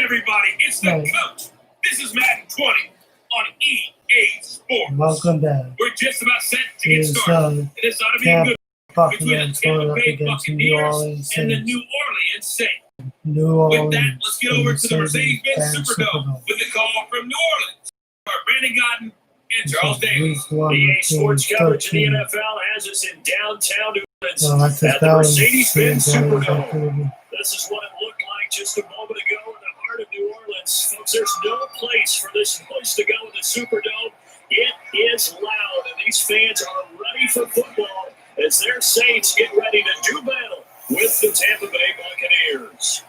everybody, it's the coach. This is Madden 20 on EA Sports. Welcome back. We're just about set to get started. This ought to be a good between the Tampa Bay Buccaneers and the New Orleans Saints. With that, let's get over to the Mercedes-Benz Superdome with a call from New Orleans. Brandon Godden and Charles Davis. EA Sports coverage in the NFL has us in downtown New Orleans at the Mercedes-Benz Superdome. This is what it looked like just a moment ago in the heart of New Orleans. Folks, there's no place for this place to go in the Superdome. It is loud, and these fans are ready for football as their Saints get ready to do battle with the Tampa Bay Buccaneers.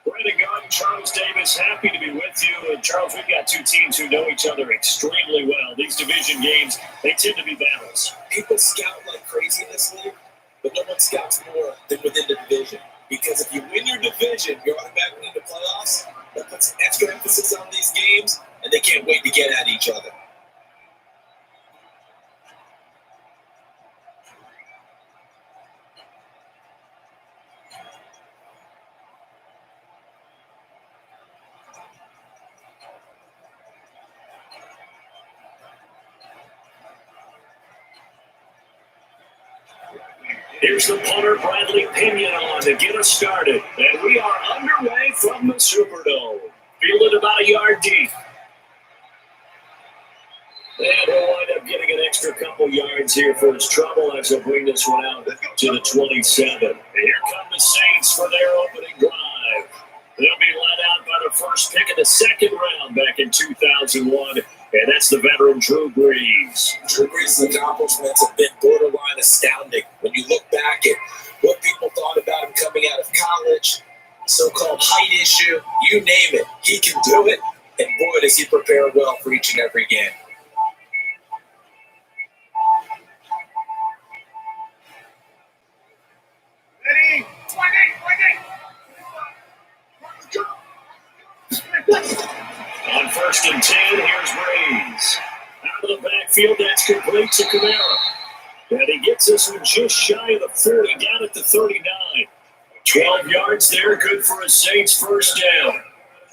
Brandon Godden, Charles Davis, happy to be with you. And Charles, we've got two teams who know each other extremely well. These division games, they tend to be battles. People scout like crazy in this league, but no one scouts more than within the division. Because if you win your division, you're automatically in the playoffs. That puts extra emphasis on these games, and they can't wait to get at each other. Here's the punter, Bradley Pinion, on to get us started. And we are underway from the Superdome. Fielded about a yard deep. And he'll wind up getting an extra couple yards here for his trouble as he'll bring this one out to the 27. And here come the Saints for their opening drive. They'll be led out by the first pick of the second round back in 2001. And that's the veteran Drew Brees. Drew Brees' accomplishments have been borderline astounding. When you look back at what people thought about him coming out of college, so-called height issue, you name it, he can do it. And boy, does he prepare well for each and every game. Ready? On 1st and 10, here's Brees. Out of the backfield, that's complete to Kamara. And he gets this one just shy of the 40, down at the 39. 12 yards there, good for a Saints first down.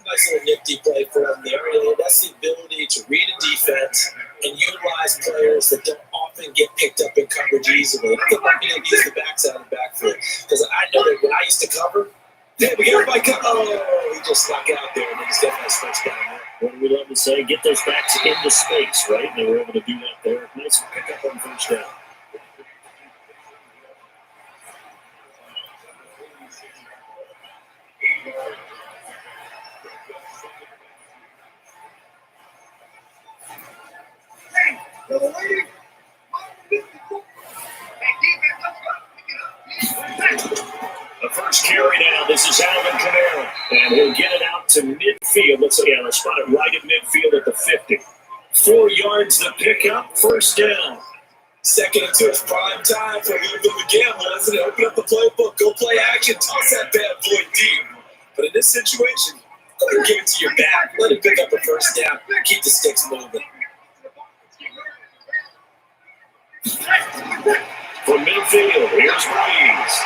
Nice little nifty play for him there. That's the ability to read a defense and utilize players that don't often get picked up in coverage easily. I think maybe they'll use the backside of the backfield. Because I know that when I used to cover, yeah, we got everybody cover. Oh, he just stuck out there, and he's definitely first down there. What do we love to say? Get those backs into space, right? They were able to do that there. Nice pickup on first down. The first carry now, this is Alvin Kamara, and he'll get it out to midfield. Let's spot it right at midfield at the 50. 4 yards the pickup, first down. Second and 2, it's prime time for a little bit of a gamble, isn't it? Open up the playbook, go play action, toss that bad boy deep. But in this situation, go ahead and give it to your back. Let it pick up a first down. Keep the sticks moving. From midfield, here's Brees.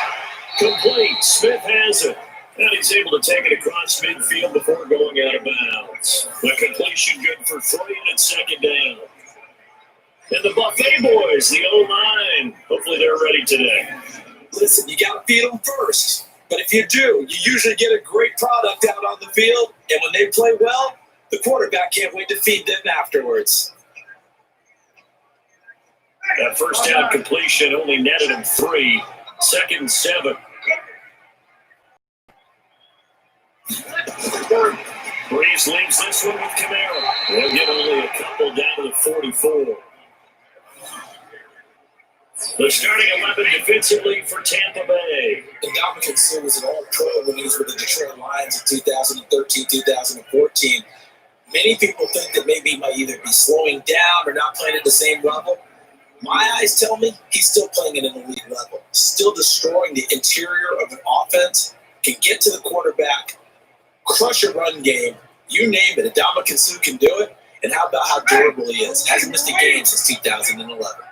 Complete. Smith has it. And he's able to take it across midfield before going out of bounds. The completion good for 3, and it's second down. And the Buffet boys, the O-line, hopefully they're ready today. Listen, you got to feed them first. But if you do, you usually get a great product out on the field. And when they play well, the quarterback can't wait to feed them afterwards. That first down completion only netted him 3. Second and 7. Brees leaves this one with Kamara. They'll get only a couple down to the 44. The starting 11 defensively for Tampa Bay. And Dominican Sue was an all-pro when he was with the Detroit Lions in 2013, 2014. Many people think that maybe he might either be slowing down or not playing at the same level. My eyes tell me he's still playing at an elite level, still destroying the interior of an offense, can get to the quarterback, crush a run game, you name it. Dominican Sue can do it. And how about how durable he is? Hasn't missed a game since 2011.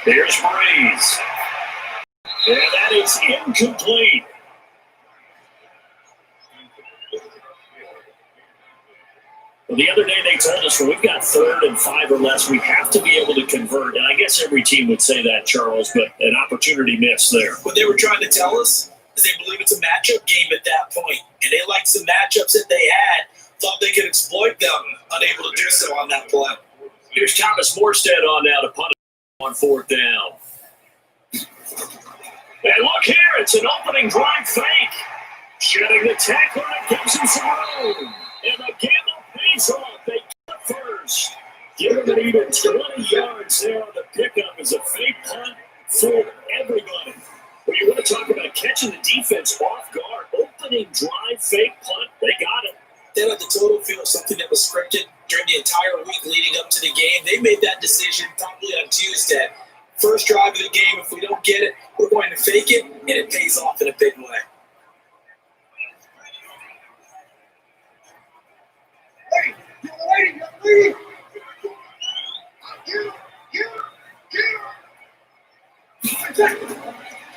Here's Brees. And that is incomplete. Well, the other day they told us when we've got 3rd and 5 or less, we have to be able to convert. And I guess every team would say that, Charles, but an opportunity missed there. What they were trying to tell us is they believe it's a matchup game at that point. And they liked some matchups that they had, thought they could exploit them, unable to do so on that play. Here's Thomas Morstead on now to punt on 4th down. And look here, it's an opening drive fake. Shedding the tackler and gives him some room. And the gamble pays off. They get it first. Give them even 20 yards there on the pickup as a fake punt for everybody. When you want to talk about catching the defense off guard, opening drive fake punt, they got it. They let the total feel something that was scripted during the entire week leading up to the game. They made that decision probably on Tuesday. First drive of the game, if we don't get it, we're going to fake it, and it pays off in a big way.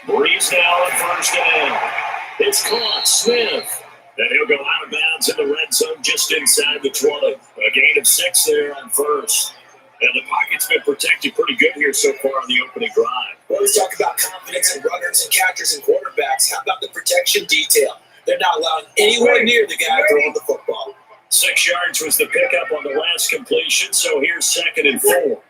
Breeze now on 1st down. It's caught. Smith. And he'll go out of bounds in the red zone just inside the 20. A gain of 6 there on 1st. And the pocket's been protected pretty good here so far on the opening drive. We always talk about confidence in runners and catchers and quarterbacks. How about the protection detail? They're not allowing anywhere near the guy throwing the football. 6 yards was the pickup on the last completion, so here's 2nd and 4.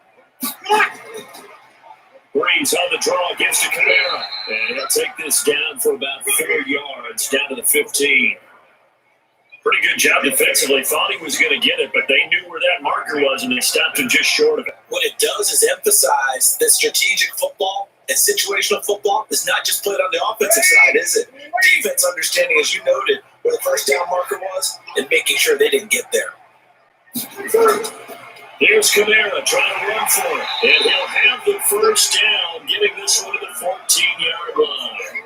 Breeze on the draw, gives to Kamara. And he'll take this down for about 4 yards, down to the 15. Pretty good job defensively. Thought he was going to get it, but they knew where that marker was, and they stopped him just short of it. What it does is emphasize that strategic football and situational football is not just played on the offensive side, is it? Defense understanding, as you noted, where the first down marker was and making sure they didn't get there. Here's Kamara trying to run for it, and he'll have the first down, getting this one to the 14-yard line.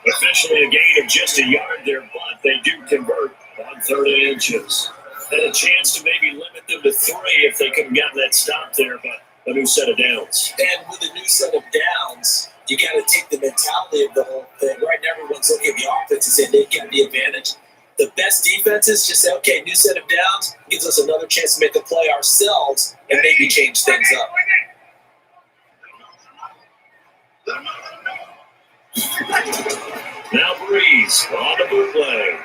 Officially a gain of just a yard there, but they do convert on 3rd and inches. Had a chance to maybe limit them to 3 if they could have gotten that stop there, but a new set of downs. And with a new set of downs, you got to take the mentality of the whole thing. Right now, everyone's looking at the offense and saying they've got the advantage. The best defenses just say, okay, new set of downs gives us another chance to make a play ourselves and maybe change things up. Now Breeze on the bootleg.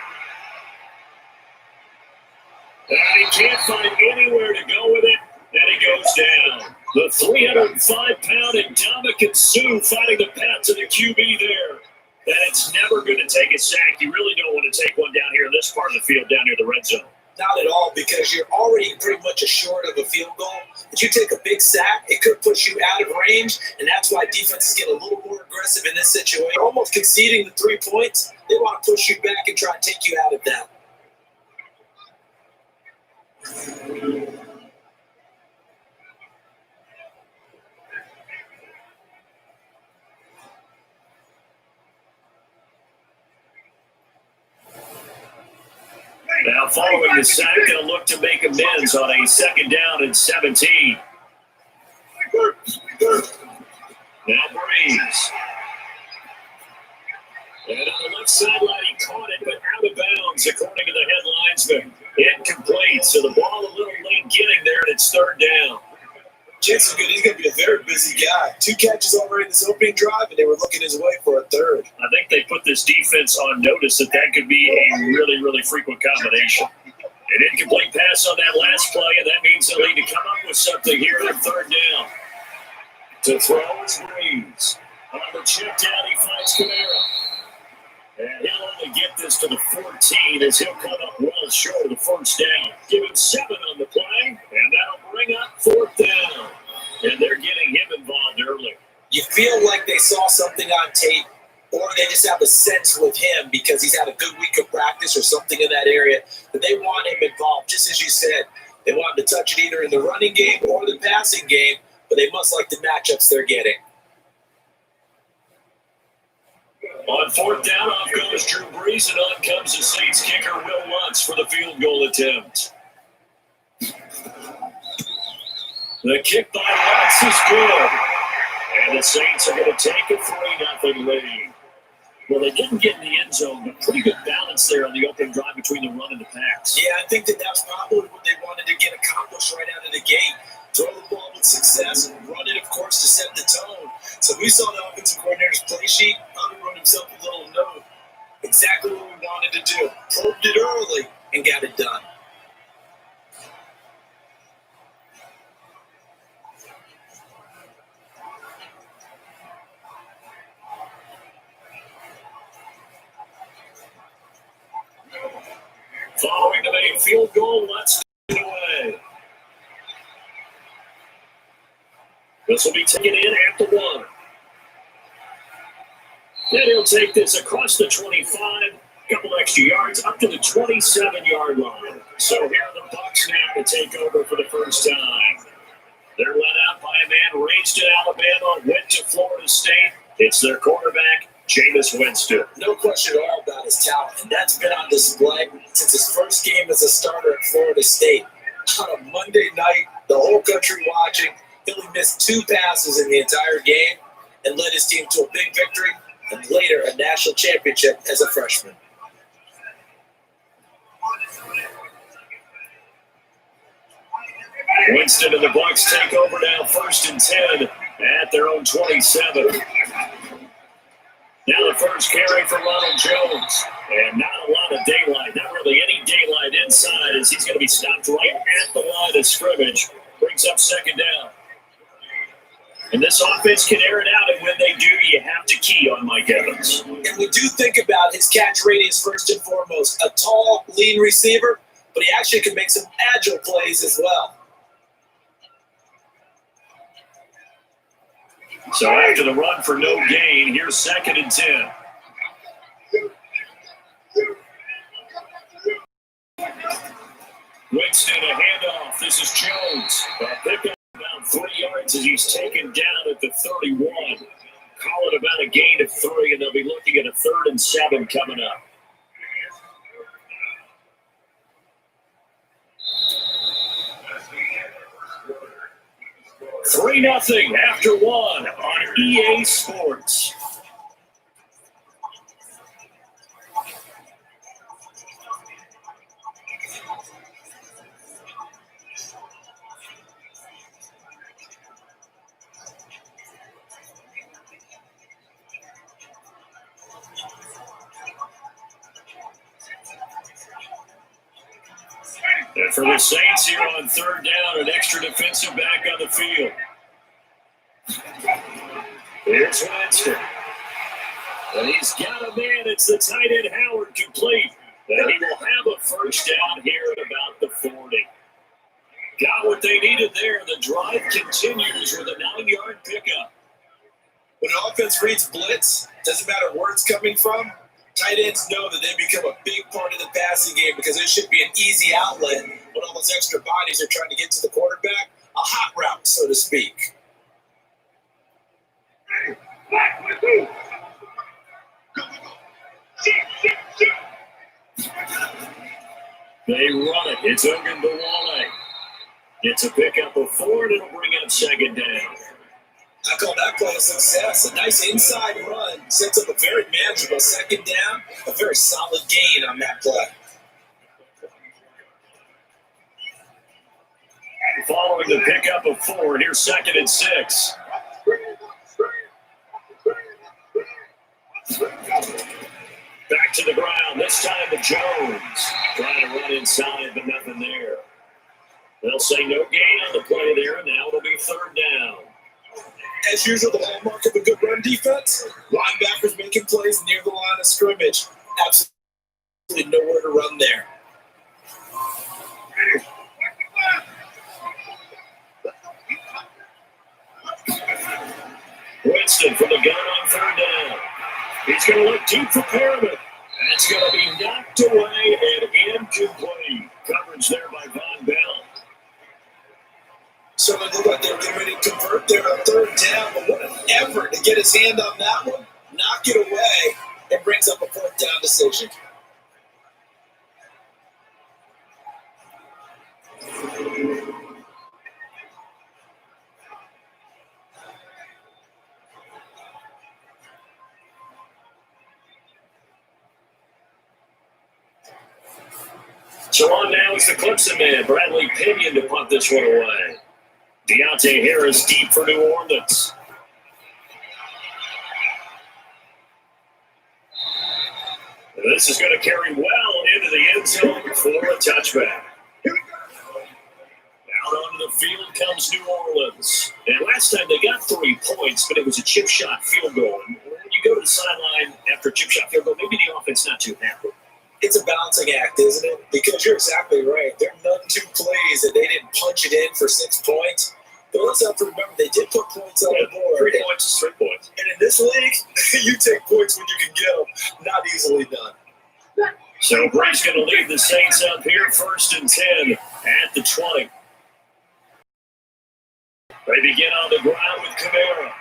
And he can't find anywhere to go with it, and he goes down. The 305-pound Ndamukong Suh fighting the path to the QB there. And it's never going to take a sack. You really don't want to take one down here in this part of the field, down near the red zone. Not at all, because you're already pretty much assured of a field goal. If you take a big sack, it could push you out of range, and that's why defenses get a little more aggressive in this situation. They're almost conceding the 3 points. They want to push you back and try and take you out of that. Now following the sack, they'll look to make amends on a 2nd down and 17. Now Breeze. And on the left sideline, he caught it, but out of bounds, according to the head linesman. Incomplete, so the ball a little late getting there, and it's 3rd down. Jason Good, he's going to be a very busy guy. 2 catches already in this opening drive, and they were looking his way for a 3rd. I think they put this defense on notice that could be a really, really frequent combination. An incomplete pass on that last play, and that means they'll need to come up with something here on 3rd down. To throw is Breeze. On the check down, he finds Kamara. And he'll only get this to the 14 as he'll come up well short of the first down. Give him 7 on the play, and that'll bring up 4th down. And they're getting him involved early. You feel like they saw something on tape, or they just have a sense with him because he's had a good week of practice or something in that area, that they want him involved. Just as you said, they want him to touch it either in the running game or the passing game, but they must like the matchups they're getting. On 4th down, off goes Drew Brees, and on comes the Saints kicker, Will Lutz, for the field goal attempt. The kick by Lutz is good. And the Saints are going to take a 3-0 lead. Well, they didn't get in the end zone, but pretty good balance there on the opening drive between the run and the pass. Yeah, I think that's probably what they wanted to get accomplished right out of the gate. Throw the ball with success, run it, of course, to set the tone. So we saw the offensive coordinator's play sheet, probably wrote himself a little note. Exactly what we wanted to do. Probed it early and got it done. Following the main field goal, let's get it away. This will be taken in at the 1. Then he'll take this across the 25, a couple extra yards, up to the 27-yard line. So here are the Bucs now to take over for the first time. They're led out by a man raised in Alabama, went to Florida State. It's their quarterback, Jameis Winston. No question at all about his talent, and that's been on display since his first game as a starter at Florida State. On a Monday night, the whole country watching, he only missed 2 passes in the entire game and led his team to a big victory and later a national championship as a freshman. Winston and the Bucs take over now, 1st and 10 at their own 27. Now the first carry for Ronald Jones. And not a lot of daylight, not really any daylight inside, as he's going to be stopped right at the line of scrimmage. Brings up 2nd down. And this offense can air it out, and when they do, you have to key on Mike Evans. And we do think about his catch radius first and foremost. A tall, lean receiver, but he actually can make some agile plays as well. So after the run for no gain, here's 2nd and 10. Winston, a handoff. This is Jones. A pickup about 3 yards as he's taken down at the 31. Call it about a gain of 3, and they'll be looking at a 3rd and 7 coming up. Three nothing after 1 on EA Sports. And for the Saints here on 3rd down, an extra defensive back on the field. Here's Winston. And he's got a man. It's the tight end Howard complete. And he will have a first down here at about the 40. Got what they needed there. The drive continues with a 9-yard pickup. When an offense reads blitz, doesn't matter where it's coming from, tight ends know that they become a big part of the passing game because it should be an easy outlet when all those extra bodies are trying to get to the quarterback. A hot route, so to speak. They run it. It's Ogunbowale. It's a pickup of 4, and it'll bring up 2nd down. I call that play a success. A nice inside run sets up a very manageable 2nd down. A very solid gain on that play. Following the pickup of 4, here's 2nd and 6. Back to the ground, this time to Jones. Trying to run inside, but nothing there. They'll say no gain on the play there, and now it'll be 3rd down. As usual, the hallmark of a good run defense, linebackers making plays near the line of scrimmage. Absolutely nowhere to run there. Winston from the gun on 3rd down. He's going to look deep for Perriman. That's going to be knocked away and incomplete. Coverage there by Von Bell. So it looked like they were getting ready to convert there on 3rd down, but what an effort to get his hand on that one, knock it away, and brings up a 4th down decision. So on now is the Clemson man, Bradley Pinion, to punt this one away. Deontay Harris deep for New Orleans. This is going to carry well into the end zone for a touchback. Out onto the field comes New Orleans. And last time they got 3 points, but it was a chip shot field goal. And when you go to the sideline after a chip shot field goal, maybe the offense not too happy. It's a balancing act, isn't it? Because you're exactly right. There are none two plays that they didn't punch it in for 6 points. But let's have to remember, they did put points on the board. 3 points is 3 points. And in this league, you take points when you can get them. Not easily done. So Bray's going to lead the Saints up here, 1st and 10 at the 20. They begin on the ground with Kamara.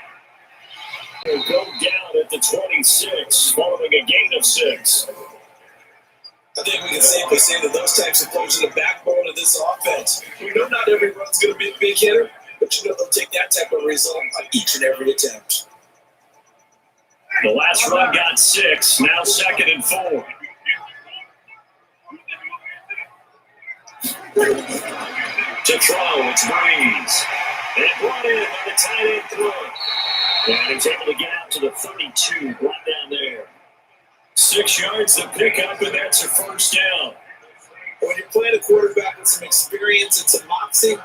They'll go down at the 26, following a gain of 6. I think we can safely say that those types of plays are the backbone of this offense. We know not every run's going to be a big hitter, but you know they'll take that type of result on each and every attempt. The last run got 6, now 2nd and 4. To throw, it's Breeze. And brought in by the tight end throw. And he's able to get out to the 32, right down there. 6 yards to pick up, and that's a 1st down. When you're playing a quarterback with some experience and some moxie,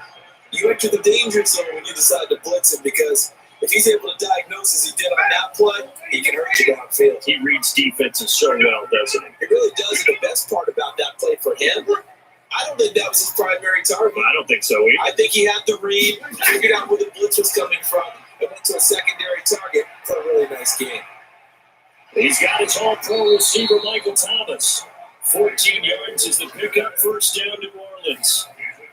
you enter the danger zone when you decide to blitz him, because if he's able to diagnose as he did on that play, he can hurt you downfield. He reads defenses so well, doesn't he? It really does. And the best part about that play for him, I don't think that was his primary target. I don't think so either. I think he had the read, figured out where the blitz was coming from, and went to a secondary target for a really nice game. He's got his all-pro receiver, Michael Thomas. 14 yards is the pickup, 1st down, New Orleans.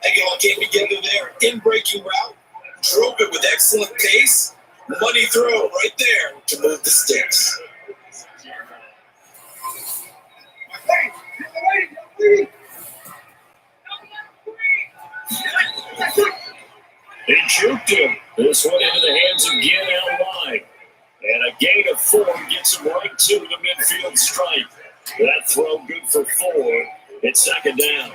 And you all came together there, in-breaking route, drove it with excellent pace, money throw right there to move the sticks. He juked him. This one into the hands of Ginn. And a gain of 4 gets him right to the midfield stripe. That throw good for 4. It's 2nd down.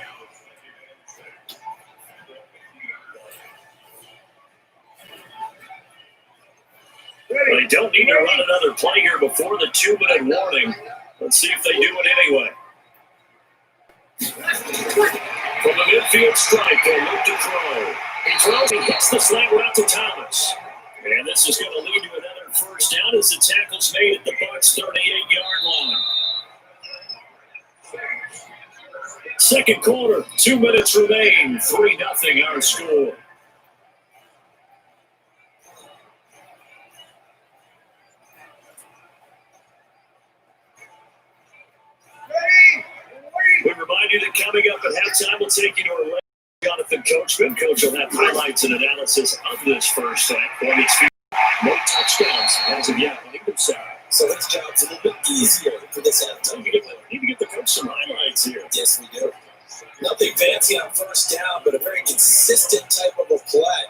They don't need to run another play here before the 2-minute warning. Let's see if they do it anyway. From the midfield stripe, they look to throw. He throws, he hits the slant route to Thomas. And this is going to lead to another 1st down as the tackle's made at the Bucs' 38-yard line. 2nd quarter, 2 minutes remain, 3-0 our score. We remind you that coming up at halftime, we'll take you to our Jonathan Coachman. Coach will have highlights and analysis of this first half. No touchdowns as of yet on either side. So his job's a little bit easier for this halftime. We need to get the coach some highlights here. Yes, we do. Nothing fancy on 1st down, but a very consistent type of a play.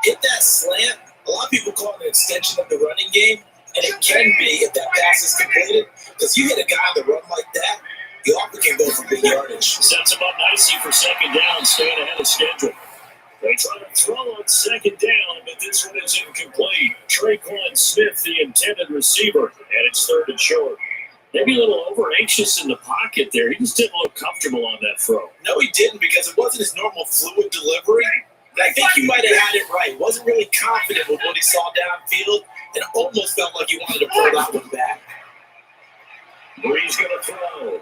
Hit that slant. A lot of people call it an extension of the running game, and it can be if that pass is completed. Because you hit a guy on the run like that, you often can go for big yardage. Sets him up nicely for 2nd down, staying ahead of schedule. They try to throw on 2nd down, but this one is incomplete. Traquan Smith, the intended receiver, and it's 3rd and short. Maybe a little over-anxious in the pocket there. He just didn't look comfortable on that throw. No, he didn't, because it wasn't his normal fluid delivery. And I think he might have had it right. Wasn't really confident with what he saw downfield, and almost felt like he wanted to pull that one back. Breeze going to throw.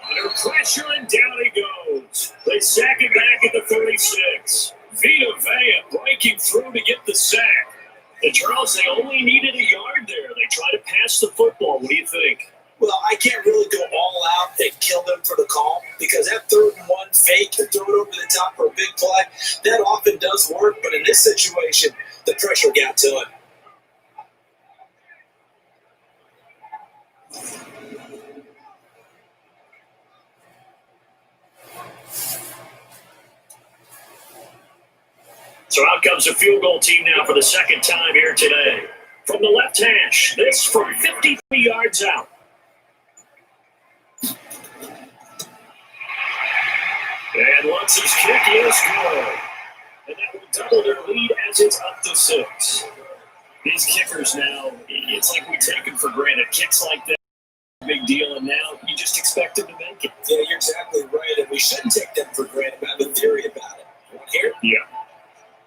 Under pressure, and down he goes. They sack him back at the 36. Vita Vea breaking through to get the sack. And Charles, they only needed a yard there. They try to pass the football. What do you think? Well, I can't really go all out and kill them for the call, because that 3rd and 1 fake and throw it over the top for a big play, that often does work. But in this situation, the pressure got to him. So out comes a field goal team now for the 2nd time here today. From the left hash, this from 53 yards out. Saints' kick is good. And that will double their lead as it's up to 6. These kickers now, it's like we take them for granted. Kicks like that, big deal, and now you just expect them to make it. Yeah, you're exactly right, and we shouldn't take them for granted. I have a theory about it. You want to hear it? Yeah.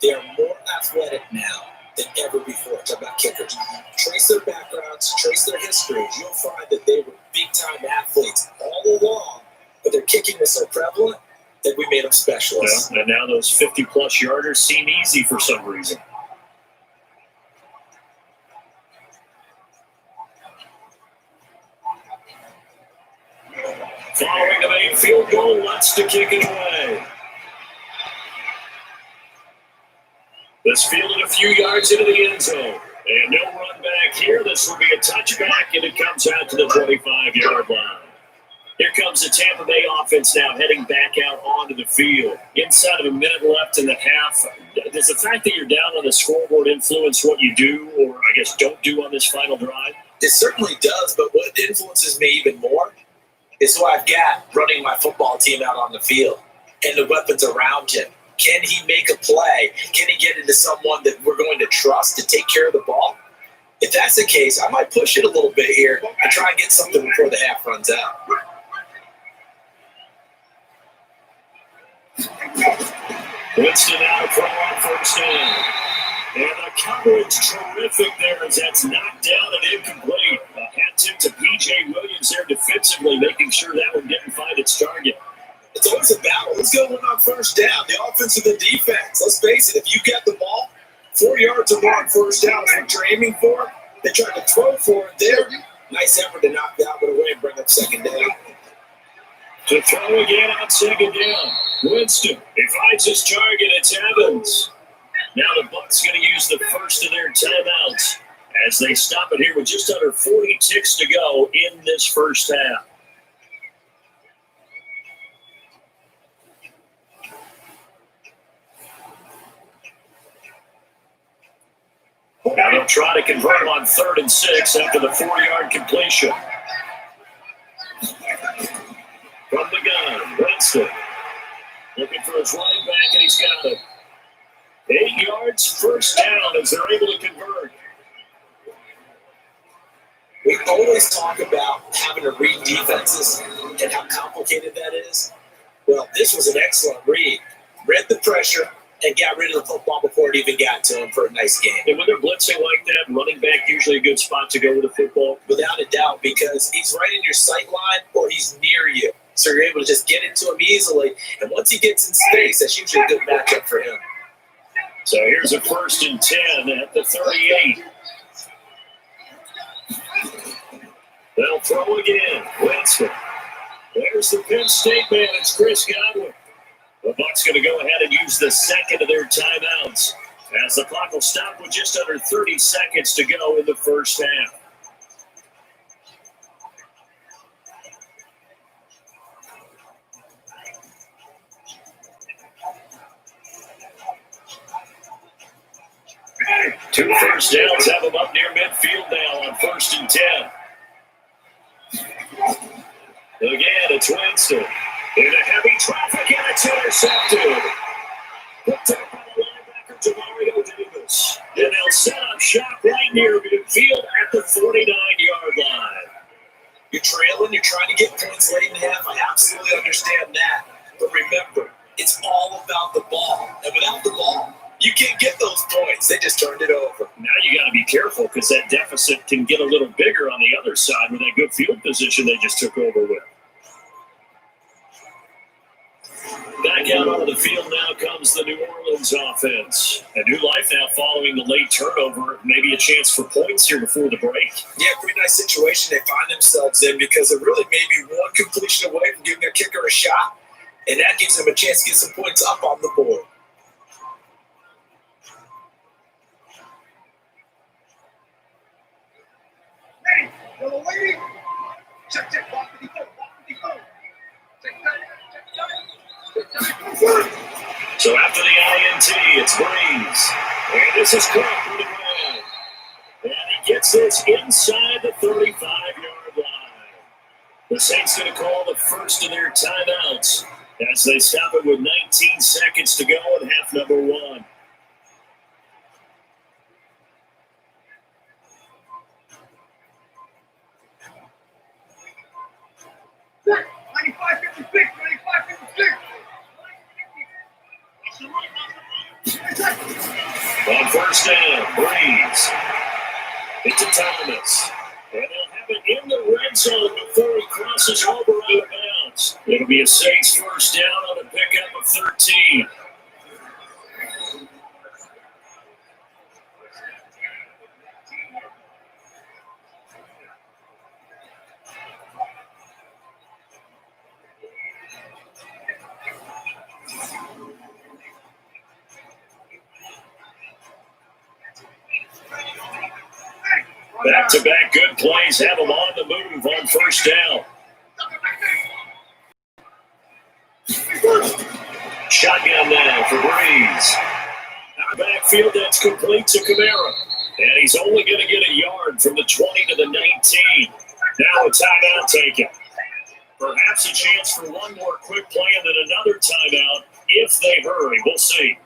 They are more athletic now than ever before. Talk about kickers. Trace their backgrounds, trace their histories. You'll find that they were big-time athletes all along, but their kicking was so prevalent that we made them specialists. Yeah, and now those 50-plus yarders seem easy for some reason. Following the main field goal, wants to kick it away. This fielded a few yards into the end zone. And no run back here. This will be a touchback, and it comes out to the 25-yard line. Here comes the Tampa Bay offense now heading back out onto the field. Inside of a minute left in the half, does the fact that you're down on the scoreboard influence what you do or, I guess, don't do on this final drive? It certainly does, but what influences me even more is who I've got running my football team out on the field and the weapons around him. Can he make a play? Can he get into someone that we're going to trust to take care of the ball? If that's the case, I might push it a little bit here and try and get something before the half runs out. Winston out from on first down. And the coverage terrific there as that's knocked down and incomplete. A hat tip to P.J. Williams there defensively, making sure that one didn't find its target. It's always a battle. Let's go on first down. The offense and the defense. Let's face it, if you get the ball, 4 yards or more on first down is what you're aiming for. They tried to throw for it there. Nice effort to knock that one away and bring up second down. To throw again on second down. Winston, he finds his target. It's Evans. Now the Bucs going to use the first of their timeouts as they stop it here with just under 40 ticks to go in this first half. Now they'll try to convert on 3rd and 6 after the 4-yard completion. From the gun, Winston looking for his running back, and he's got it. 8 yards, first down as they're able to convert. We always talk about having to read defenses and how complicated that is. Well, this was an excellent read. Read the pressure and got rid of the football before it even got to him for a nice game. And when they're blitzing like that, running back usually a good spot to go with the football. Without a doubt, because he's right in your sight line or he's near you. So you're able to just get into him easily. And once he gets in space, that's usually a good matchup for him. So here's a 1st and 10 at the 38. They'll throw again. Winston. There's the Penn State man. It's Chris Godwin. The Bucs going to go ahead and use the second of their timeouts as the clock will stop with just under 30 seconds to go in the first half. Two first downs have them up near midfield now on 1st and 10. Again, it's Winston. Into heavy traffic, and it's intercepted. Picked up by the linebacker, Demario Davis. And they'll set up shop right near midfield at the 49-yard line. You're trailing, you're trying to get points late in the half. I absolutely understand that. But remember, it's all about the ball. And without the ball, you can't get those points. They just turned it over. Now you got to be careful because that deficit can get a little bigger on the other side with that good field position they just took over with. Back out onto the field now comes the New Orleans offense. A new life now following the late turnover. Maybe a chance for points here before the break. Yeah, pretty nice situation they find themselves in because they're really maybe one completion away from giving their kicker a shot, and that gives them a chance to get some points up on the board. Hey, little lady. Check, walk with the phone. So after the INT, it's Breeze. And this is Cook for the ground. And he gets this inside the 35-yard line. The Saints going to call the first of their timeouts as they stop it with 19 seconds to go in half number one. On first down, Breeze. It's a Thomas. And they'll have it in the red zone before he crosses over out of bounds. It'll be a Saints first down on a pickup of 13. Back-to-back good plays have them on the move on first down. Shotgun now for Breeze. Out of backfield, that's complete to Kamara. And he's only going to get a yard from the 20 to the 19. Now a timeout taken. Perhaps a chance for one more quick play and then another timeout if they hurry. We'll see.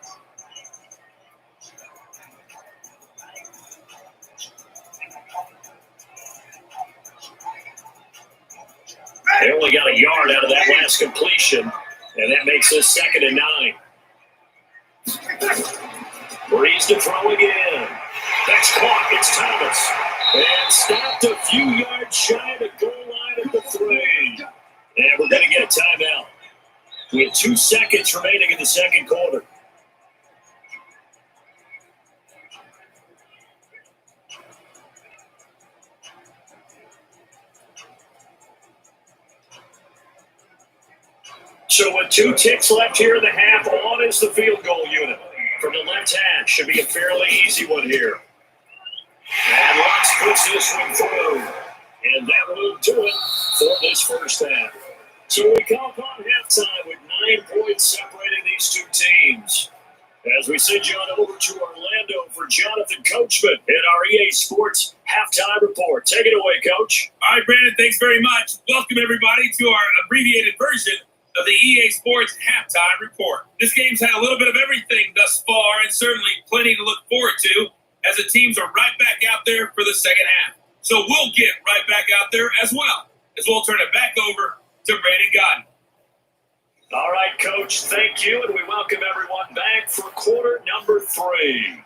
They only got a yard out of that last completion, and that makes this 2nd and 9. Breeze to throw again. That's caught. It's Thomas. And stopped a few yards shy of the goal line at the 3. And we're going to get a timeout with 2 seconds remaining in the second quarter. So with 2 ticks left here in the half, on is the field goal unit. From the left hash, should be a fairly easy one here. And Lux puts this one through. And that will do it for this first half. So we come upon halftime with 9 points separating these two teams. As we send you on over to Orlando for Jonathan Coachman in our EA Sports Halftime Report. Take it away, Coach. All right, Brandon, thanks very much. Welcome, everybody, to our abbreviated version of the EA Sports Halftime Report. This game's had a little bit of everything thus far, and certainly plenty to look forward to, as the teams are right back out there for the second half. So we'll get right back out there as well, as we'll turn it back over to Brandon Godden. All right, Coach, thank you, and we welcome everyone back for quarter number 3.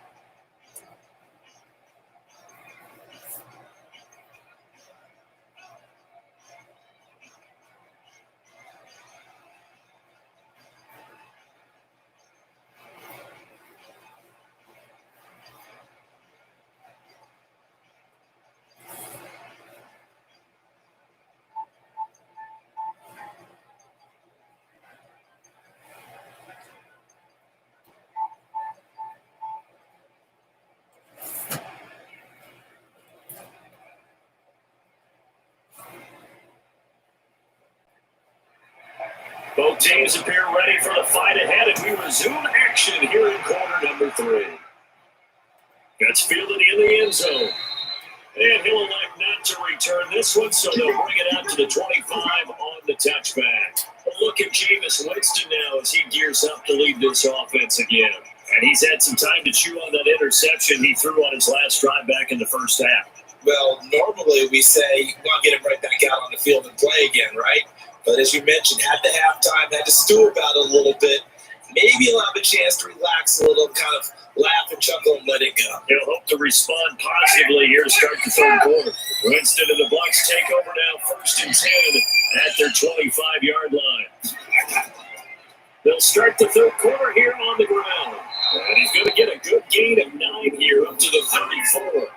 Both teams appear ready for the fight ahead, and we resume action here in quarter number 3. That's fielded in the end zone. And he'll elect not to return this one, so they'll bring it out to the 25 on the touchback. But look at Jameis Winston now as he gears up to lead this offense again. And he's had some time to chew on that interception he threw on his last drive back in the first half. Well, normally we say you want to get him right back out on the field and play again, right? But as you mentioned, at the halftime, had to stew about it a little bit. Maybe he'll have a chance to relax a little, kind of laugh and chuckle and let it go. He'll hope to respond positively here to start the third quarter. Winston and the Bucs take over now, 1st and 10 at their 25-yard line. They'll start the third quarter here on the ground. And he's going to get a good gain of 9 here up to the 34.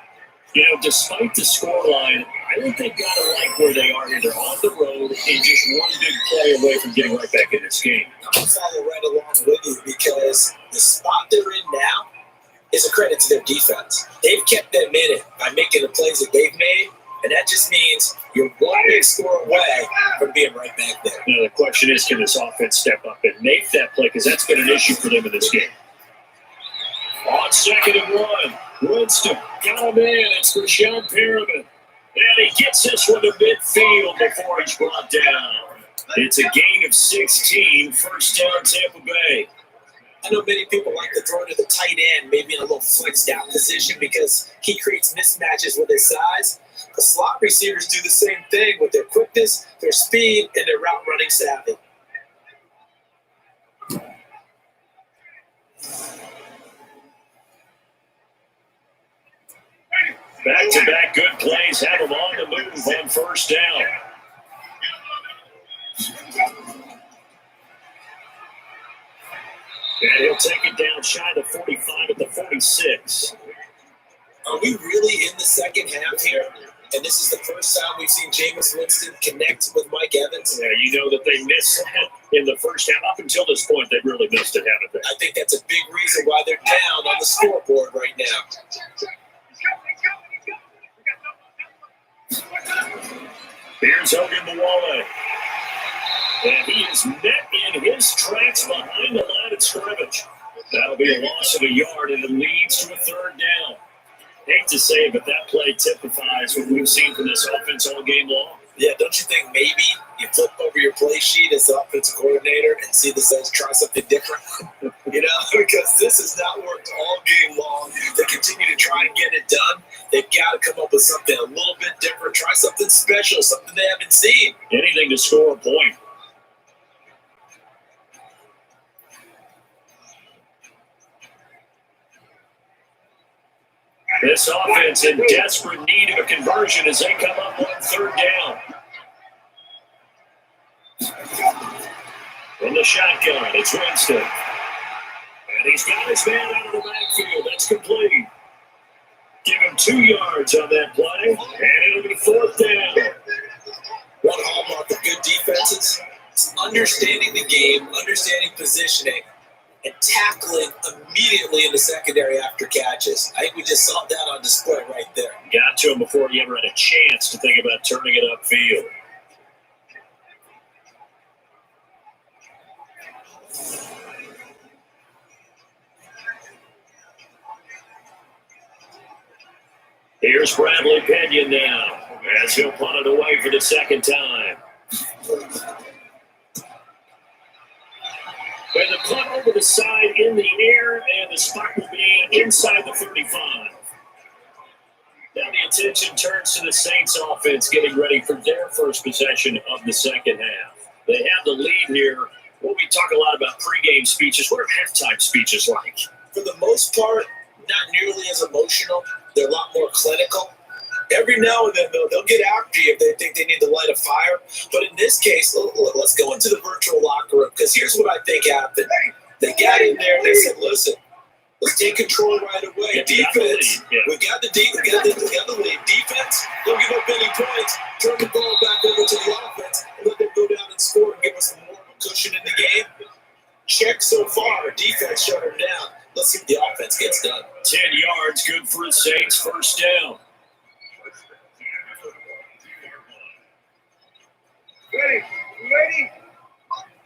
You know, despite the scoreline, I think they've got to like where they are here. They're on the road and just one big play away from getting right back in this game. I'm going to follow right along with you because the spot they're in now is a credit to their defense. They've kept them in it by making the plays that they've made, and that just means you're one big score away from being right back there. You know, the question is, can this offense step up and make that play? Because that's been an issue for them in this game. On 2nd and 1. Winston got him in. It's for Sean Perriman. And he gets this one to midfield before he's brought down. It's a gain of 16, first down Tampa Bay. I know many people like to throw to the tight end, maybe in a little flexed out position because he creates mismatches with his size. The slot receivers do the same thing with their quickness, their speed, and their route running savvy. Back-to-back good plays have him on the move on first down. And he'll take it down shy of the 45 at the 46. Are we really in the second half here? And this is the first time we've seen Jameis Winston connect with Mike Evans. Yeah, you know that they missed in the first half. Up until this point, they really missed it, haven't they? I think that's a big reason why they're down on the scoreboard right now. Here's Hogan Mawale. And he is met in his tracks behind the line of scrimmage. That'll be a loss of a yard, and it leads to a third down. Hate to say it, but that play typifies what we've seen from this offense all game long. Yeah, don't you think maybe you flip over your play sheet as the offensive coordinator and see this as try something different? Because this has not worked all game long. They continue to try and get it done. They've got to come up with something a little bit different. Try something special, something they haven't seen. Anything to score a point. This offense in desperate need of a conversion as they come up on third down. From the shotgun, it's Winston. And he's got his man out of the backfield. That's complete. Give him 2 yards on that play, and it'll be fourth down. One hallmark of good defenses is understanding the game, understanding positioning, and tackling immediately in the secondary after catches. I think we just saw that on display right there. Got to him before he ever had a chance to think about turning it upfield. Here's Bradley Pinion now as he'll punt it away for the second time. With the punt over the side in the air, and the spot will be inside the 35. Now the attention turns to the Saints offense getting ready for their first possession of the second half. They have the lead here. Well, we talk a lot about pregame speeches. What are halftime speeches like? For the most part, not nearly as emotional. They're a lot more clinical. Every now and then, they'll get after you if they think they need to light a fire. But in this case, look, let's go into the virtual locker room, because here's what I think happened. They got in there and they said, listen, let's take control right away. Defense, we got the lead. Defense, don't give up any points. Turn the ball back over to the offense and let them go down and score and give us more of a cushion in the game. Check so far. Defense shut them down. Let's see if the offense gets done. 10 yards, good for the Saints, first down. Ready?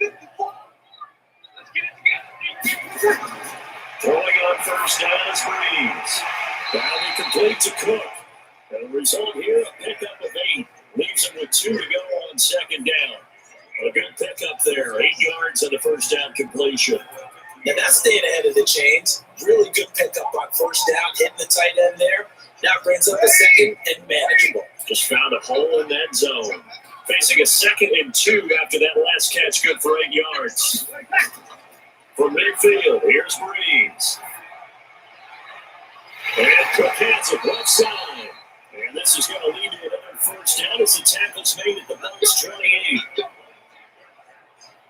Let's get it together. Throwing on first down is Breeze. That'll be complete to Cook. And the result here, a pickup of 8. Leaves him with 2 to go on second down. A good pickup there, 8 yards on the first down completion. Now that's staying ahead of the chains. Really good pickup on first down, hitting the tight end there. Now brings up a second and manageable. Just found a hole in that zone. Facing a 2nd and 2 after that last catch, good for 8 yards. From midfield, here's Breeze. And Cook has it left side. And this is going to lead to another first down as the tackle's made at the Bucs 28.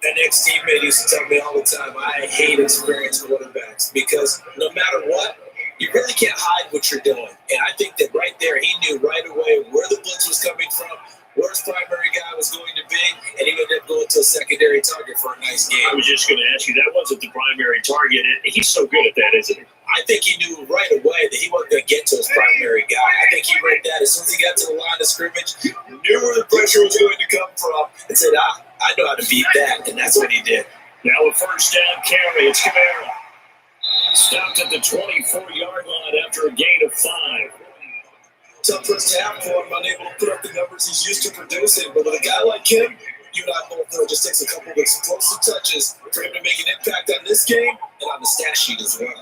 An ex-teammate used to tell me all the time, I hate experienced quarterbacks because no matter what, you really can't hide what you're doing. And I think that right there, he knew right away where the blitz was coming from, where his primary guy was going to be, and he ended up going to a secondary target for a nice game. I was just going to ask you, that wasn't the primary target. He's so good at that, isn't he? I think he knew right away that he wasn't going to get to his primary guy. I think he read that as soon as he got to the line of scrimmage, knew where the pressure was going to come from, and said, I know how to beat that, and that's what he did. Now a first down carry, it's Kamara. Stopped at the 24-yard line after a gain of 5. Tough first half for him, unable to put up the numbers he's used to producing, but with a guy like him, you and I both know it just takes a couple of explosive touches for him to make an impact on this game and on the stat sheet as well.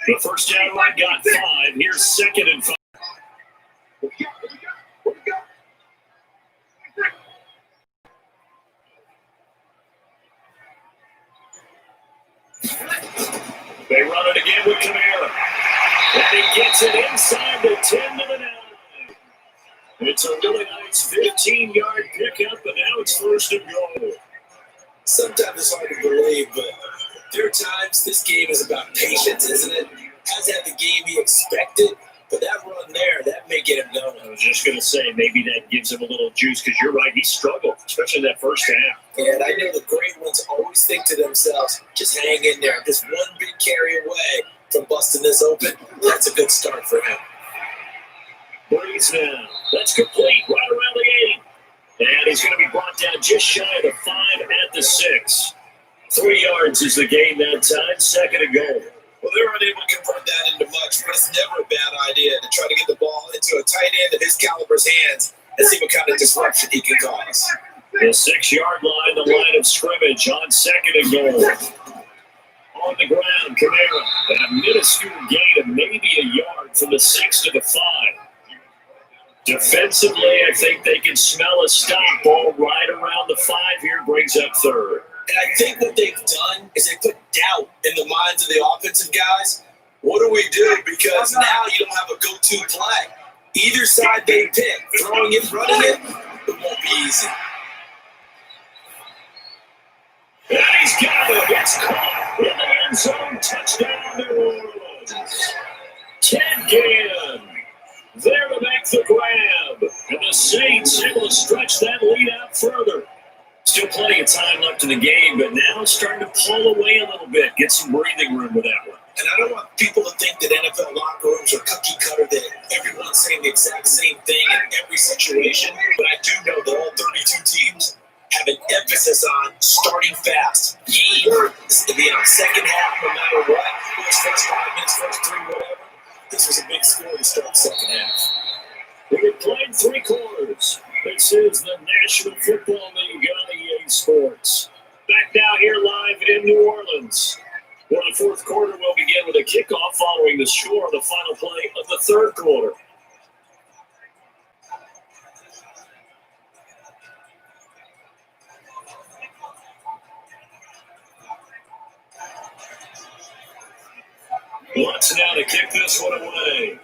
The first down line got 5. Here's 2nd and 5. They run it again with Kamara. And he gets it inside the 10 to the 9. It's a really nice 15-yard pickup, but now it's 1st and goal. Sometimes it's hard to believe, but there are times this game is about patience, isn't it? Hasn't had the game he expected, but that run there, that may get him going. I was just going to say, maybe that gives him a little juice, because you're right, he struggled, especially that first half. And I know the great ones always think to themselves, just hang in there. Just one big carry away from busting this open. That's a good start for him. Breeze now. That's complete right around the 8. And he's going to be brought down just shy of the 5 at the 6. 3 yards is the gain that time, 2nd and goal. Well, they were unable to convert that into much, but it's never a bad idea to try to get the ball into a tight end of his caliber's hands and see what kind of disruption he can cause. The 6-yard line, the line of scrimmage on 2nd and goal. On the ground, Kamara, and a minuscule gain of maybe a yard from the 6 to the 5. Defensively, I think they can smell a stop ball right around the 5 here, brings up 3rd. And I think what they've done is they put doubt in the minds of the offensive guys. What do we do? Because now you don't have a go-to play. Either side they pick, throwing it, running it, it won't be easy. And he's got it. It's caught in the end zone. Touchdown, New Orleans. Ted Ginn there to make the grab. And the Saints able to stretch that lead out further. Still plenty of time left in the game, but now it's starting to pull away a little bit. Get some breathing room with that one. And I don't want people to think that NFL locker rooms are cookie cutter, that everyone's saying the exact same thing in every situation. But I do know that all 32 teams have an emphasis on starting fast. Game, second half, no matter what. First 5 minutes, first 3, whatever. This was a big score to start the second half. We've played 3 quarters. This is the National Football League on EA Sports. Back now here live in New Orleans, where the 4th quarter will begin with a kickoff following the score of the final play of the 3rd quarter. Wants now to kick this one away.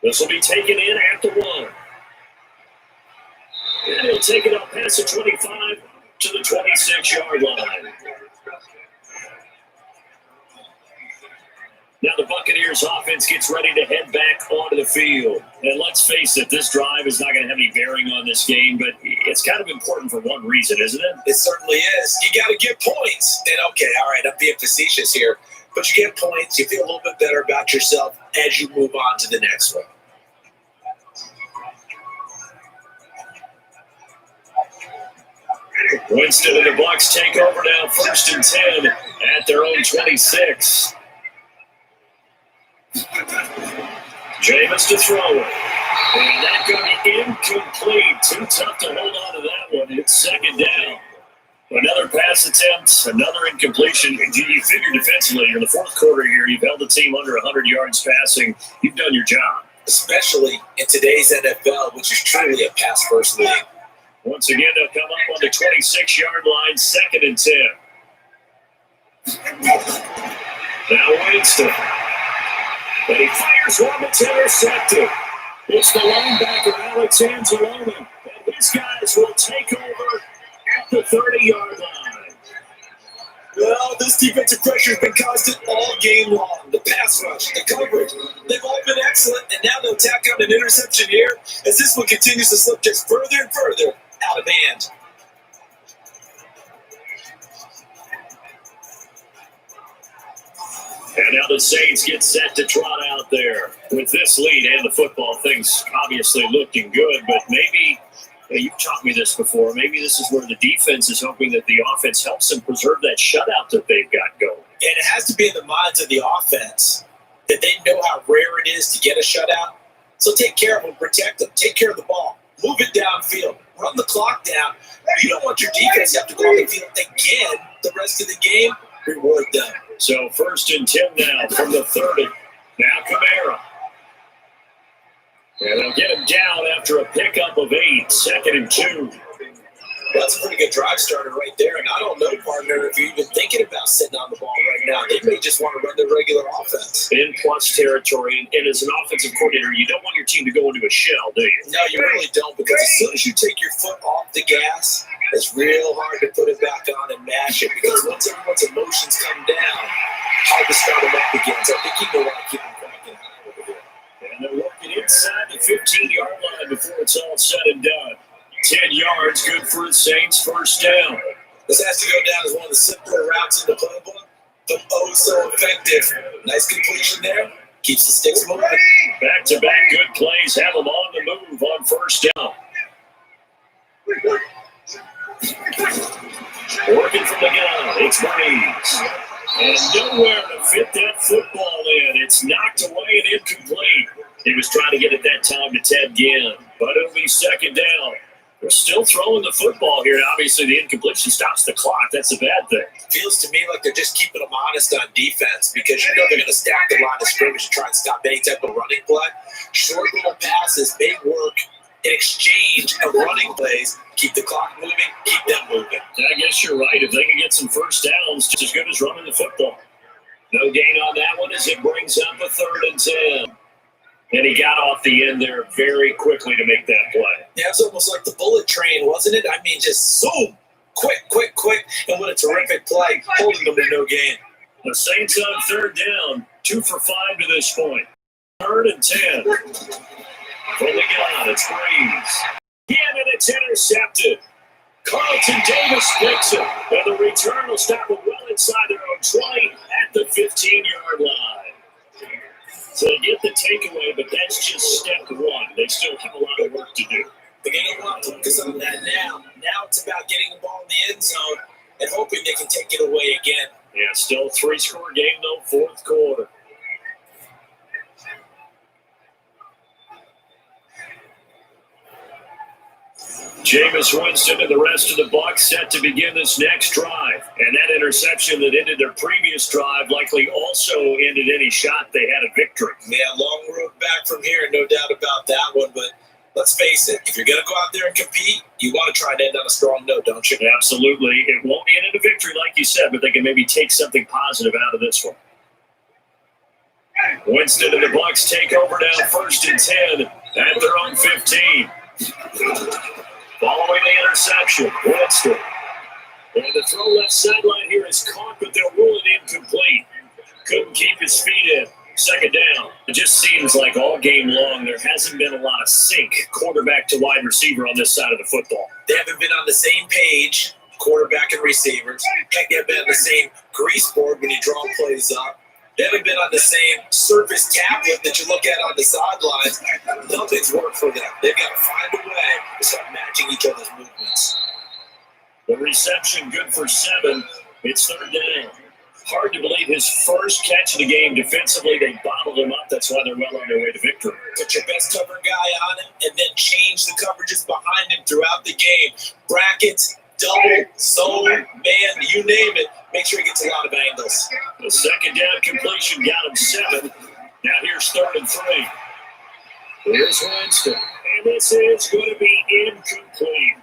This will be taken in at the 1. And he'll take it up past the 25 to the 26-yard line. Now the Buccaneers offense gets ready to head back onto the field. And let's face it, this drive is not going to have any bearing on this game, but it's kind of important for one reason, isn't it? It certainly is. You got to get points. And okay, all right, I'm being facetious here. But you get points, you feel a little bit better about yourself as you move on to the next one. Winston and the Bucs take over now, 1st and 10 at their own 26. Jameis to throw it. And that's going to be incomplete. Too tough to hold on to that one. It's 2nd down. Another pass attempt, another incompletion. You figure defensively in the 4th quarter here, you've held the team under 100 yards passing. You've done your job. Especially in today's NFL, which is truly a pass-first league. Once again, they'll come up on the 26-yard line, 2nd and 10. Now Winston. And he fires one that's intercepted. It's the linebacker, Alex Anzalone. And these guys will take over at the 30-yard line. Well, this defensive pressure has been constant all game long. The pass rush, the coverage, they've all been excellent, and now they'll tack on an interception here as this one continues to slip just further and further out of hand. And now the Saints get set to trot out there. With this lead and the football, things obviously looking good, but maybe, you've taught me this before, maybe this is where the defense is hoping that the offense helps them preserve that shutout that they've got going. And it has to be in the minds of the offense that they know how rare it is to get a shutout. So take care of them, protect them, take care of the ball, move it downfield, run the clock down. You don't want your defense to have to go on the field again the rest of the game. Reward them. So 1st and 10 now from the 30. Now Kamara. And they'll get him down after a pickup of 8. 2nd and 2. Well, that's a pretty good drive starter right there. And I don't know, partner, if you're even thinking about sitting on the ball right now. They may just want to run their regular offense. In plus territory. And as an offensive coordinator, you don't want your team to go into a shell, do you? No, you really don't. Because as soon as you take your foot off the gas, it's real hard to put it back on and mash it. Because once everyone's emotions come down, hard to start them up again. So I think you know why keep them cranking high over here. And they're working inside the 15-yard line before it's all said and done. 10 yards, good for the Saints. 1st down. This has to go down as one of the simpler routes in the playbook, but oh so effective. Nice completion there. Keeps the sticks moving. Back-to-back good plays have them on the move on 1st down. Working from the gun, it's Breeze. And nowhere to fit that football in. It's knocked away and incomplete. He was trying to get it that time to Ted Ginn, but it'll be 2nd down. They're still throwing the football here, and obviously the incompletion stops the clock. That's a bad thing. Feels to me like they're just keeping them honest on defense because you know they're going to stack the line of scrimmage and try and stop any type of running play. Short little passes, big work in exchange of running plays. Keep the clock moving, keep them moving. I guess you're right. If they can get some 1st downs, just as good as running the football. No gain on that one as it brings up a 3rd and 10. And he got off the end there very quickly to make that play. Yeah, it was almost like the bullet train, wasn't it? I mean, just zoom, quick, and what a terrific play, holding them to no gain. The Saints on 3rd down, 2 for 5 to this point. 3rd and 10. From the gun, it's Breeze. Again, and it's intercepted. Carlton Davis picks it, and the return will stop it well inside their own 20 at the 15-yard line. So they get the takeaway, but that's just step 1. They still have a lot of work to do. They're going to want to focus on that now. Now it's about getting the ball in the end zone and hoping they can take it away again. Yeah, still a 3-score game, though, 4th quarter. Jameis Winston and the rest of the Bucs set to begin this next drive. And that interception that ended their previous drive likely also ended any shot they had a victory. Yeah, long road back from here, no doubt about that one. But let's face it, if you're going to go out there and compete, you want to try and end on a strong note, don't you? Absolutely. It won't end in a victory, like you said, but they can maybe take something positive out of this one. Winston and the Bucs take over now, 1st and 10 at their own 15. Following the interception, Winston. And the throw left sideline here is caught, but they'll rule it incomplete. Couldn't keep his feet in. 2nd down. It just seems like all game long there hasn't been a lot of sync quarterback to wide receiver on this side of the football. They haven't been on the same page, quarterback and receivers. Heck, they haven't been on the same grease board when you draw plays up. They haven't been on the same surface tablet that you look at on the sidelines. Nothing's worked for them. They've got to find a way to start matching each other's movements. The reception good for 7. It's 3rd down. Hard to believe his first catch of the game. Defensively, they bottled him up. That's why they're well on their way to victory. Put your best cover guy on him and then change the coverages behind him throughout the game. Brackets, double, zone, man, you name it. Make sure he gets a lot of angles. The 2nd down completion got him 7. Now here's 3rd and 3. Here's Winston. And this is going to be incomplete.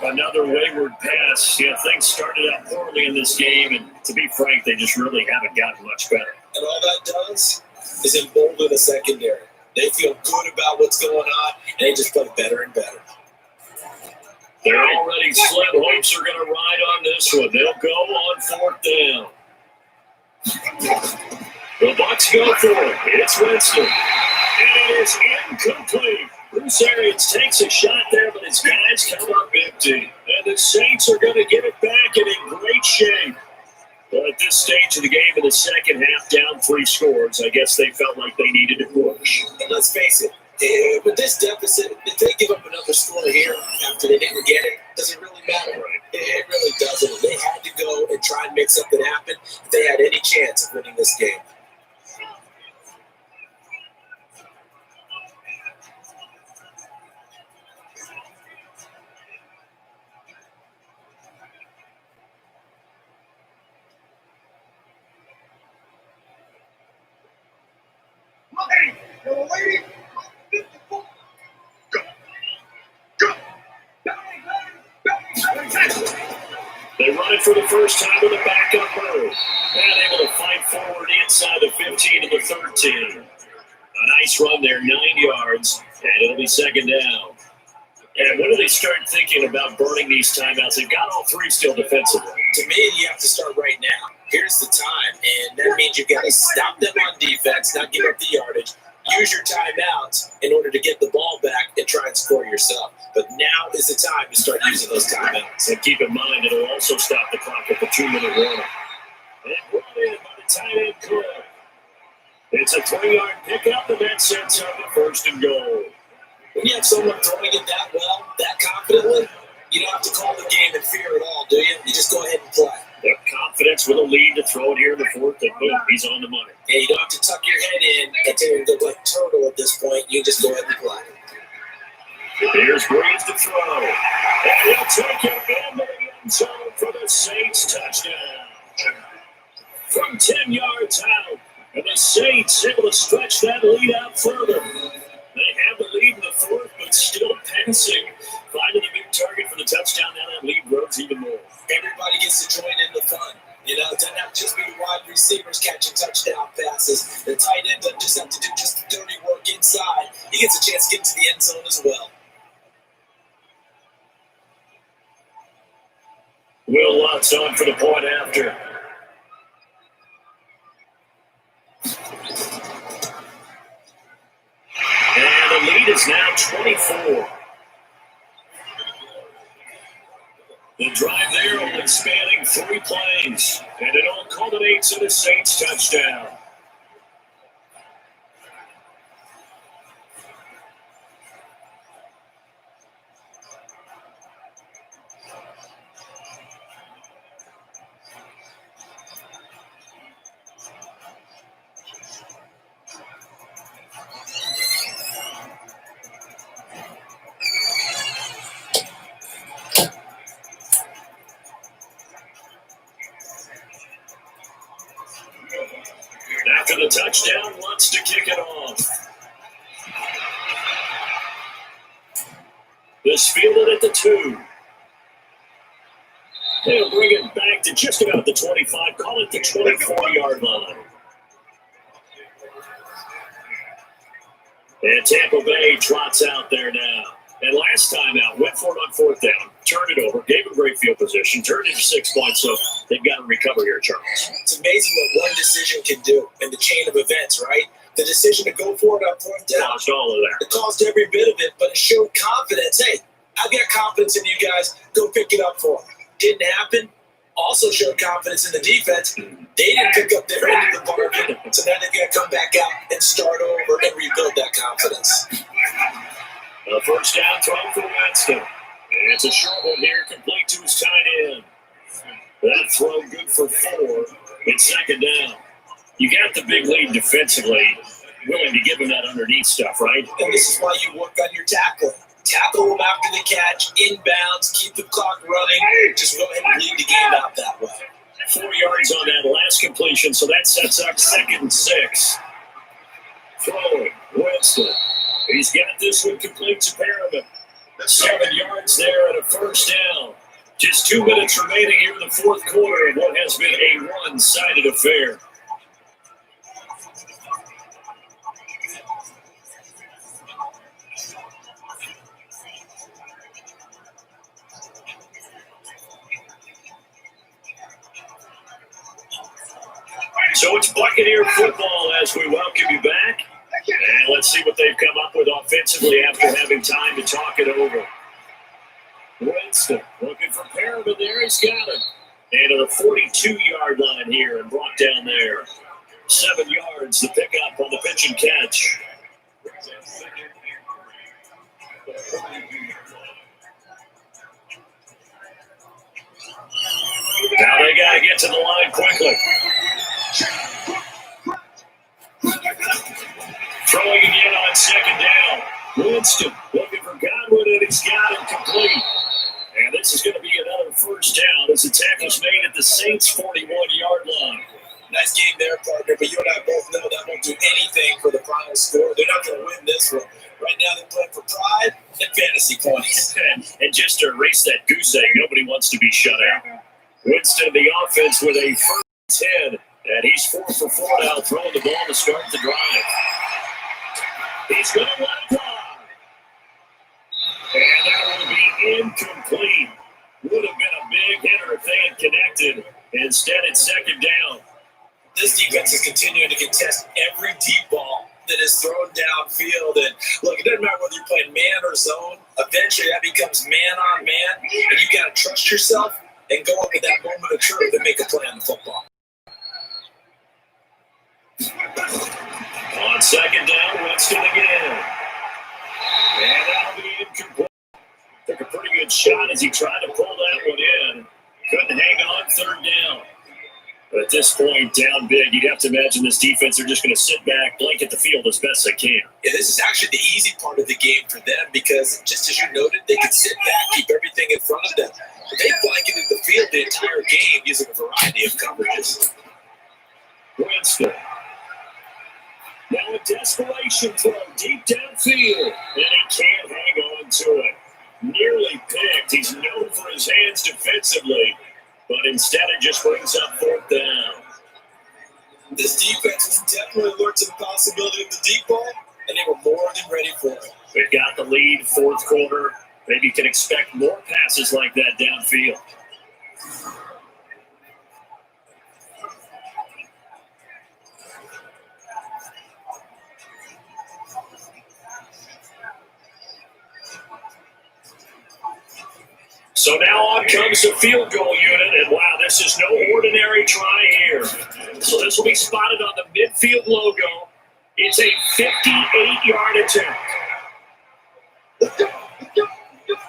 Another wayward pass. Yeah, things started out poorly in this game, and to be frank, they just really haven't gotten much better. And all that does is embolden the secondary. They feel good about what's going on, and they just play better and better. They're already slim hopes are going to ride on this one. They'll go on 4th down. The Bucs go for it. It's Winston. And it is incomplete. Bruce Arians takes a shot there, but his guys come up empty. And the Saints are going to get it back and in great shape. But at this stage of the game in the second half, down 3 scores, I guess they felt like they needed to push. And let's face it, with this deficit, if they give up another score here after they didn't get it, does it really matter? Right. It really doesn't. They had to go and try and make something happen if they had any chance of winning this game. They run it for the first time with a backup move. And able to fight forward inside the 15 to the 13. A nice run there, 9 yards, and it'll be second down. And when do they start thinking about burning these timeouts? They've got all three still defensively. To me, you have to start right now. Here's the time, and that means you've got to stop them on defense, not give up the yardage. Use your timeouts in order to get the ball back and try and score yourself. But now is the time to start using those timeouts. And keep in mind, it'll also stop the clock at the 2-minute warning. And brought in by the tight end Cook. It's a 3-yard pickup, and that sets up the first and goal. When you have someone throwing it that well, that confidently, you don't have to call the game in fear at all, do you? You just go ahead and play. Their confidence with a lead to throw it here in the fourth, and boom, he's on the money. Yeah, you don't have to tuck your head in and take it look like turtle at this point. You just go ahead and play. Here's Breeze to throw. And he'll take it into the end zone for the Saints touchdown. From 10 yards out, and the Saints able to stretch that lead out further. They have the lead in the fourth, but still passing. Finding a big target for the touchdown. Now that lead grows even more. Everybody gets to join in the fun. You know, it doesn't have to just be the wide receivers catching touchdown passes. The tight end doesn't just have to do just the dirty work inside. He gets a chance to get to the end zone as well. Will Lutz on for the point after. And the lead is now 24. The drive there only spanning 3 plays, and it all culminates in a Saints touchdown. After the touchdown, wants to kick it off. This fielded at the 2. They'll bring it back to just about the 25, call it the 24-yard line. And Tampa Bay trots out there now. And last time out, went for it on 4th down, turned it over, gave him great field position, turned it to 6 points, so they've got to recover here, Charles. It's amazing what one decision can do in the chain of events, right? The decision to go for it on 4th down. Caused all of that. It caused every bit of it, but it showed confidence. Hey, I've got confidence in you guys. Go pick it up for them. Didn't happen. Also showed confidence in the defense. They didn't pick up their end of the bargain, so now they've got to come back out and start over and rebuild that confidence. A first down throw for Winston. And it's a short one here, complete to his tight end. That throw good for 4. It's second down. You got the big lead defensively, willing to give him that underneath stuff, right? And this is why you work on your tackling. Tackle them after the catch, inbounds, keep the clock running. Just go ahead and lead the game out that way. 4 yards on that last completion, so that sets up 2nd and 6. Throwing, Winston. He's got this one complete to Perriman. 7 yards there and a first down. Just 2 minutes remaining here in the fourth quarter of what has been a one-sided affair. So it's Buccaneer football as we welcome you back. And let's see what they've come up with offensively after having time to talk it over. Winston looking for Perriman there. He's got it. And at the 42-yard line here and brought down there. 7 yards to pick up on the pitch and catch. Now they got to get to the line quickly. Throwing again on second down. Winston looking for Godwin, and he's got it complete. And this is going to be another first down as the tackle's made at the Saints' 41-yard line. Nice game there, partner, but you and I both know that won't do anything for the final score. They're not going to win this one. Right now they're playing for pride and fantasy points. And just to erase that goose egg, nobody wants to be shut out. Winston, the offense, with a first 10, and he's 4 for 4 now, throwing the ball to start the drive. He's going to let it fly. And that will be incomplete. Would have been a big hitter if they had connected. Instead, it's second down. This defense is continuing to contest every deep ball that is thrown downfield. And look, it doesn't matter whether you're playing man or zone. Eventually, that becomes man on man, and you got to trust yourself and go up at that moment of truth and make a play on the football. On second down, Winston again. And that'll be incomplete. Took a pretty good shot as he tried to pull that one in. Couldn't hang on third down. But at this point, down big, you'd have to imagine this defense are just going to sit back, blanket the field as best they can. Yeah, this is actually the easy part of the game for them because, just as you noted, they can sit back, keep everything in front of them. But they blanketed the field the entire game using a variety of coverages. Winston. Now a desperation throw deep downfield, and he can't hang on to it. Nearly picked. He's known for his hands defensively, but instead it just brings up fourth down. This defense was definitely alert to the possibility of the deep ball, and they were more than ready for it. We've got the lead, fourth quarter. Maybe you can expect more passes like that downfield. So now on comes the field goal unit, and wow, this is no ordinary try here. So this will be spotted on the midfield logo. It's a 58-yard attempt.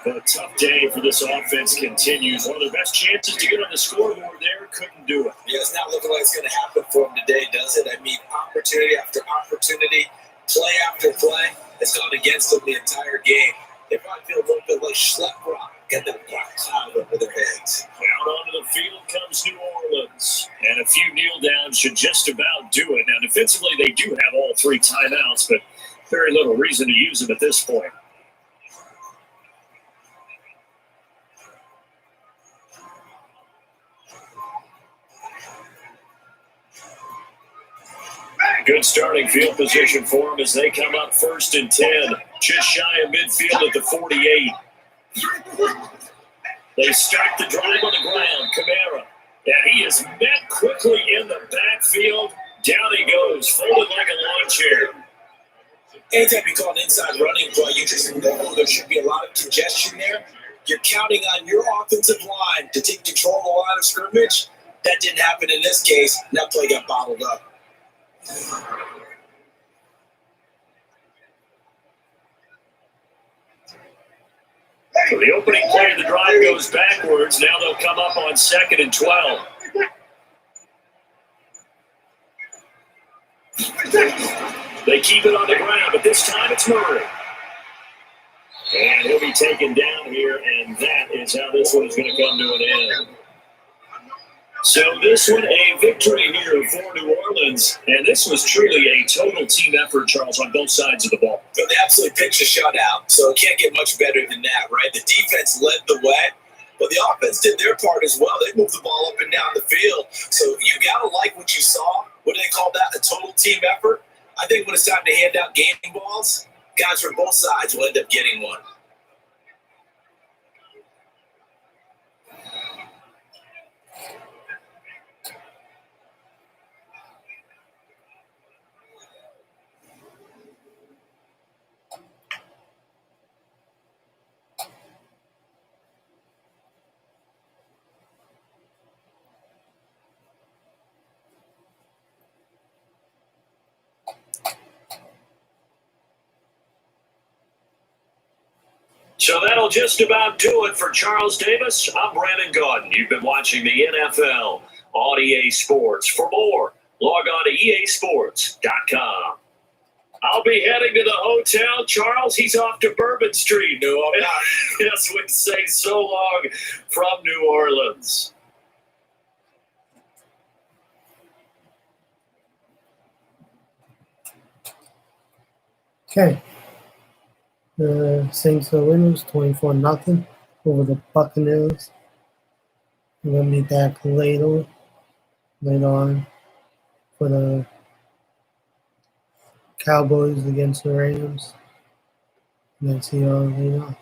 But a tough day for this offense continues. One of their best chances to get on the scoreboard there, couldn't do it. Yeah, it's not looking like it's going to happen for them today, does it? I mean, opportunity after opportunity, play after play, has gone against them the entire game. They probably feel a little bit like Schlepp Rock. Get that black cloud over their heads. Out onto the field comes New Orleans. And a few kneel downs should just about do it. Now, defensively, they do have all three timeouts, but very little reason to use them at this point. Good starting field position for them as they come up 1st and 10. Just shy of midfield at the 48. They start the drive on the ground. Kamara. And he is met quickly in the backfield. Down he goes, folded like a lawn chair. Anytime you call an inside running play, you just know there should be a lot of congestion there. You're counting on your offensive line to take control of the line of scrimmage. That didn't happen in this case. That play got bottled up. So the opening play of the drive goes backwards. Now they'll come up on 2nd and 12. They keep it on the ground, but this time it's Murray. And he'll be taken down here, and that is how this one is going to come to an end. So this one, a victory here for New Orleans, and this was truly a total team effort, Charles, on both sides of the ball. But they absolutely pitched a shutout, so it can't get much better than that, right? The defense led the way, but the offense did their part as well. They moved the ball up and down the field, so you got to like what you saw. What do they call that, a total team effort? I think when it's time to hand out game balls, guys from both sides will end up getting one. So that'll just about do it for Charles Davis. I'm Brandon Gaudin. You've been watching the NFL on EA Sports. For more, log on to easports.com. I'll be heading to the hotel. Charles, he's off to Bourbon Street. No, I'm not. Yes, would say so long from New Orleans. Okay. The Saints are winners, 24-0 over the Buccaneers. We're going to be back later on for the Cowboys against the Rams. And then see you all later.